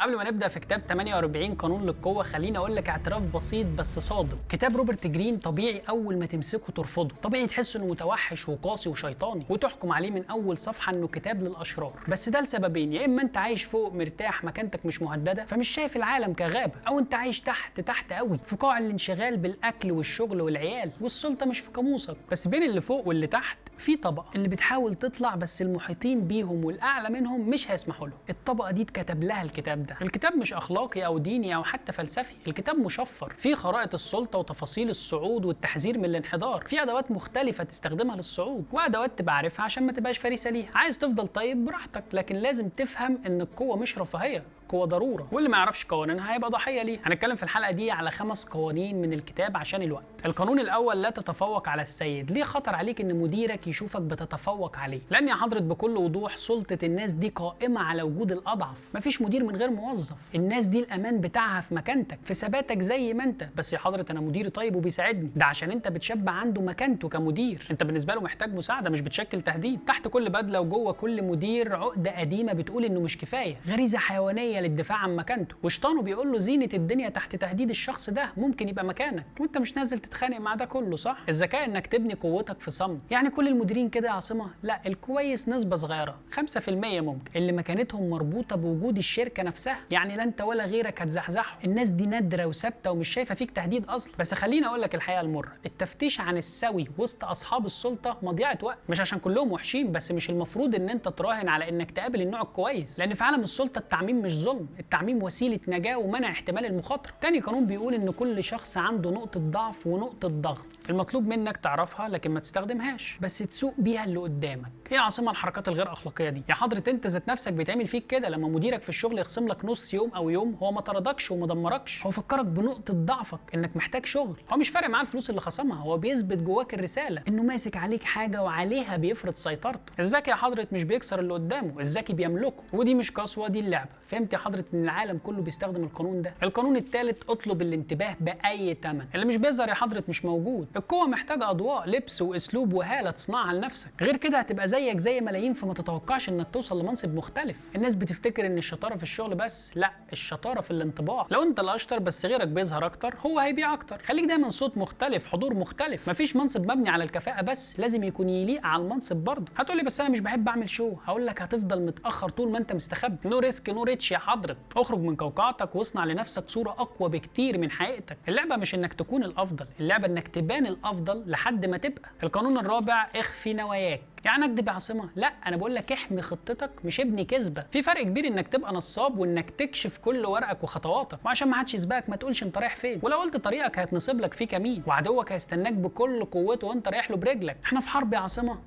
قبل ما نبدا في كتاب 48 قانون للقوه، خليني اقول لك اعتراف بسيط بس صادق. كتاب روبرت جرين طبيعي اول ما تمسكه ترفضه، طبيعي تحس انه متوحش وقاسي وشيطاني وتحكم عليه من اول صفحه انه كتاب للاشرار. بس ده لسببين: يا اما انت عايش فوق مرتاح مكانتك مش مهدده فمش شايف العالم كغابه، او انت عايش تحت قوي في قاع الانشغال بالاكل والشغل والعيال والسلطه مش في قاموسك. بس بين اللي فوق واللي تحت في طبقه اللي بتحاول تطلع بس المحيطين بيهم والاعلى منهم مش هيسمحوا له. الطبقه دي اتكتب لها الكتاب ده. الكتاب مش اخلاقي او ديني او حتى فلسفي، الكتاب مشفر فيه خرائط السلطه وتفاصيل الصعود والتحذير من الانحدار، في ادوات مختلفه تستخدمها للصعود وادوات تبقى عارفها عشان ما تبقاش فريسه ليها. عايز تفضل طيب براحتك، لكن لازم تفهم ان القوه مش رفاهيه، القوه ضروره، واللي ما يعرفش قوانينها هيبقى ضحيه ليها. هنتكلم في الحلقه دي على 5 قوانين من الكتاب عشان الوقت. القانون الاول: لا تتفوق على السيد. ليه خطر عليك ان مديرك يشوفك بتتفوق عليه؟ لان يا حضرة بكل وضوح سلطه الناس دي قائمه على وجود الاضعف. مفيش مدير من غير موظف. الناس دي الامان بتاعها في مكانتك، في ثباتك زي ما انت. بس يا حضرة انا مديري طيب وبيساعدني، ده عشان انت بتشبع عنده مكانته كمدير. انت بالنسبه له محتاج مساعده مش بتشكل تهديد. تحت كل بدله وجوه كل مدير عقده قديمه بتقول انه مش كفايه، غريزه حيوانيه للدفاع عن مكانته، وشيطانه بيقول له زينه الدنيا تحت تهديد الشخص ده ممكن يبقى مكانك وانت مش نازل تتخانق مع ده كله. صح؟ الذكاء انك تبني قوتك في صمت. يعني كل المديرين كده يا عاصمه؟ لا، الكويس نسبه صغيره 5% ممكن اللي مكانتهم مربوطه بوجود الشركه نفسها، يعني لا انت ولا غيرك هتزحزحه. الناس دي نادره وثابته ومش شايفه فيك تهديد اصلا. بس خليني اقول لك الحقيقه المره: التفتيش عن السوي وسط اصحاب السلطه مضيعه وقت. مش عشان كلهم وحشين، بس مش المفروض ان انت تراهن على انك تقابل النوع الكويس، لان في عالم السلطه التعميم مش ظلم، التعميم وسيله نجاه ومنع احتمال المخاطره. تاني قانون بيقول ان كل شخص عنده نقطه ضعف ونقطه ضغط، المطلوب منك تعرفها لكن ما تستخدمهاش، بس تسوق بيها اللي قدامك. ايه يا عاصمه الحركات الغير اخلاقيه دي؟ يا حضرة انت ذات نفسك بيتعمل فيك كده لما مديرك في الشغل يخصم لك نص يوم او يوم. هو ما طردكش وما دمركش، هو فكرك بنقطه ضعفك انك محتاج شغل. هو مش فارق معاه الفلوس اللي خصمها، هو بيثبت جواك الرساله انه ماسك عليك حاجه وعليها بيفرض سيطرته. الذكي يا حضرة مش بيكسر اللي قدامه، الذكي بيملكه. ودي مش قسوه، دي اللعبه. فهمت يا حضرة ان العالم كله بيستخدم القانون ده؟ القانون الثالث: اطلب الانتباه باي ثمن. اللي مش بيظهر يا حضرة مش موجود. القوه محتاجه اضواء، لبس واسلوب وهاله تصنعها لنفسك، غير كده هتبقى زيك زي ملايين فما تتوقعش انك توصل لمنصب مختلف. الناس بتفتكر ان الشطاره في الشغل بس، لا، الشطاره في الانطباع. لو انت الاشطر بس غيرك بيظهر اكتر هو هيبيع اكتر. خليك دايما صوت مختلف، حضور مختلف. مفيش منصب مبني على الكفاءه بس، لازم يكون يليق على المنصب برضه. هتقولي بس انا مش بحب اعمل شو. هقول لك هتفضل متاخر طول ما انت مستخبي. نو ريسك نو ريتش يا حضرة. اخرج من قوقعتك واصنع لنفسك صوره اقوى بكتير من حقيقتك. اللعبه مش انك تكون الافضل، اللعبه انك تبان الافضل لحد ما تبقى. القانون الرابع: اخفي نواياك. يعني اكدب يا عاصمه؟ لا، انا بقول لك احمي خطتك مش ابني كذبه. في فرق كبير انك تبقى نصاب وانك تكشف كل ورقك وخطواتك. وعشان ما حدش يسبقك ما تقولش انت رايح فين، ولو قلت طريقك هيتنصب لك فيه كمين، وعدوك هيستناك بكل قوته وانت رايح له برجلك. احنا في حرب يا عاصمه.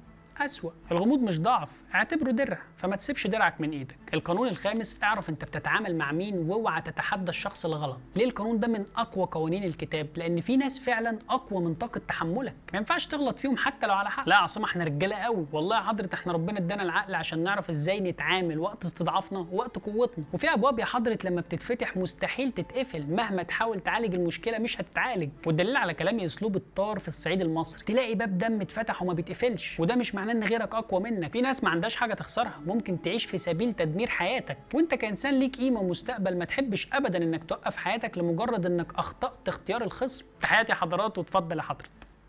أسوأ. الغموض مش ضعف، اعتبره درع، فما تسيبش درعك من ايدك. القانون الخامس: اعرف انت بتتعامل مع مين واوعى تتحدى الشخص الغلط. ليه القانون ده من اقوى قوانين الكتاب؟ لان في ناس فعلا اقوى من طاقه تحملك، ما ينفعش تغلط فيهم حتى لو على حق. لا يا عصام احنا رجاله قوي والله يا حضرة، احنا ربنا ادانا العقل عشان نعرف ازاي نتعامل وقت استضعافنا ووقت قوتنا. وفي ابواب يا حضرة لما بتتفتح مستحيل تتقفل، مهما تحاول تعالج المشكله مش هتتعالج. والدليل على كلامي اسلوب الطار في الصعيد المصري، تلاقي باب دم اتفتح وما بيتقفلش، وده مش معناه ان غيرك اقوى منك. في ناس ما عندهاش حاجه تخسرها، ممكن تعيش في سبيل تدمير حياتك، وانت كانسان ليك قيمه ومستقبل. ما تحبش ابدا انك توقف حياتك لمجرد انك اخطات اختيار الخصم. تحياتي يا حضرات، وتفضل يا حضرة.